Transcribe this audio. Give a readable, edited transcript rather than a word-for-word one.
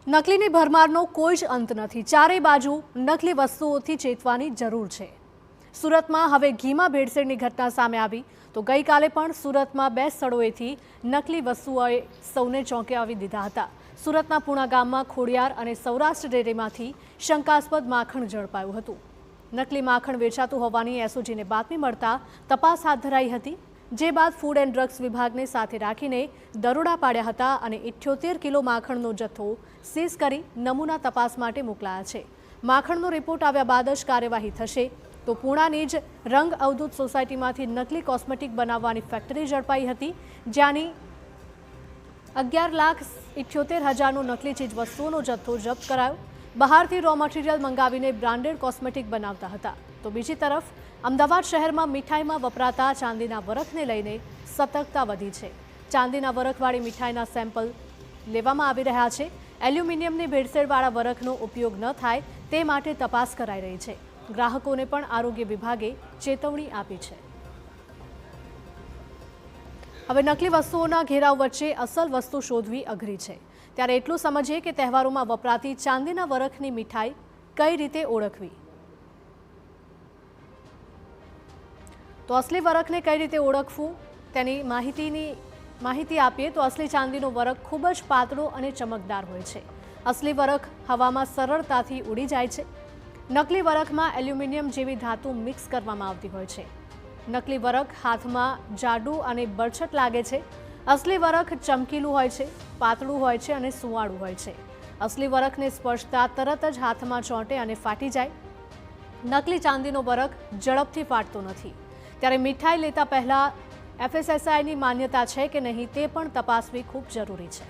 નકલીની ભરમારનો કોઈ જ અંત નથી। ચારે બાજુ નકલી વસ્તુઓથી ચેતવાની જરૂર છે। સુરતમાં હવે ઘીમાં ભેળસેળની ઘટના સામે આવી તો ગઈકાલે પણ સુરતમાં 2 સ્થળોએથી નકલી વસ્તુઓએ સૌને ચોંકાવી દીધા હતા। સુરતના પૂણા ગામમાં ખોડિયાર અને સૌરાષ્ટ્ર ડેરીમાંથી શંકાસ્પદ માખણ ઝડપાયું હતું। નકલી માખણ વેચાતું હોવાની એસઓજીને બાતમી મળતા તપાસ હાથ ધરાઈ હતી, જે બાદ ફૂડ એન્ડ ડ્રગ્સ વિભાગને સાથે રાખીને દરોડા પાડ્યા હતા અને 78 કિલો માખણનો જથ્થો સીઝ કરી નમૂના તપાસ માટે મોકલાયા છે। માખણનો રિપોર્ટ આવ્યા બાદ જ કાર્યવાહી થશે। તો પૂણાની જ રંગ અવધૂત સોસાયટીમાંથી નકલી કોસ્મેટિક બનાવવાની ફેક્ટરી ઝડપાઈ હતી, જ્યાંની 11,78,000નો નકલી ચીજ વસ્તુઓનો જથ્થો જપ્ત કરાયો। બહારથી રો મટીરિયલ મંગાવીને બ્રાન્ડેડ કોસ્મેટિક બનાવતા હતા। તો બીજી તરફ અમદાવાદ શહેરમાં મીઠાઈમાં વપરાતા ચાંદીના વરખને લઈને સતર્કતા વધી છે। ચાંદીના વરખવાળી મીઠાઈના સેમ્પલ લેવામાં આવી રહ્યા છે। એલ્યુમિનિયમની ભેળસેળવાળા વરખનો ઉપયોગ ન થાય તે માટે તપાસ કરાઈ રહી છે। ગ્રાહકોને પણ આરોગ્ય વિભાગે ચેતવણી આપી છે। હવે નકલી વસ્તુઓના ઘેરાવ વચ્ચે અસલ વસ્તુ શોધવી અઘરી છે, ત્યારે એટલું સમજીએ કે તહેવારોમાં વપરાતી ચાંદીના વરખની મીઠાઈ કઈ રીતે ઓળખવી। તો અસલી વરખને કઈ રીતે ઓળખવું તેની માહિતી આપીએ તો અસલી ચાંદીનો વરખ ખૂબ જ પાતળો અને ચમકદાર હોય છે। અસલી વરખ હવામાં સરળતાથી ઉડી જાય છે। નકલી વરખમાં એલ્યુમિનિયમ જેવી ધાતુ મિક્સ કરવામાં આવતી હોય છે। નકલી વરખ હાથમાં જાડું અને બરછટ લાગે છે। અસલી વરખ ચમકીલું હોય છે, પાતળું હોય છે અને સુંવાળું હોય છે। અસલી વરખને સ્પર્શતા તરત જ હાથમાં ચોંટે અને ફાટી જાય। નકલી ચાંદીનો વરખ ઝડપથી ફાટતો નથી, ત્યારે મીઠાઈ લેતા પહેલા FSSAIની માન્યતા છે કે નહીં તે પણ તપાસવી ખૂબ જરૂરી છે।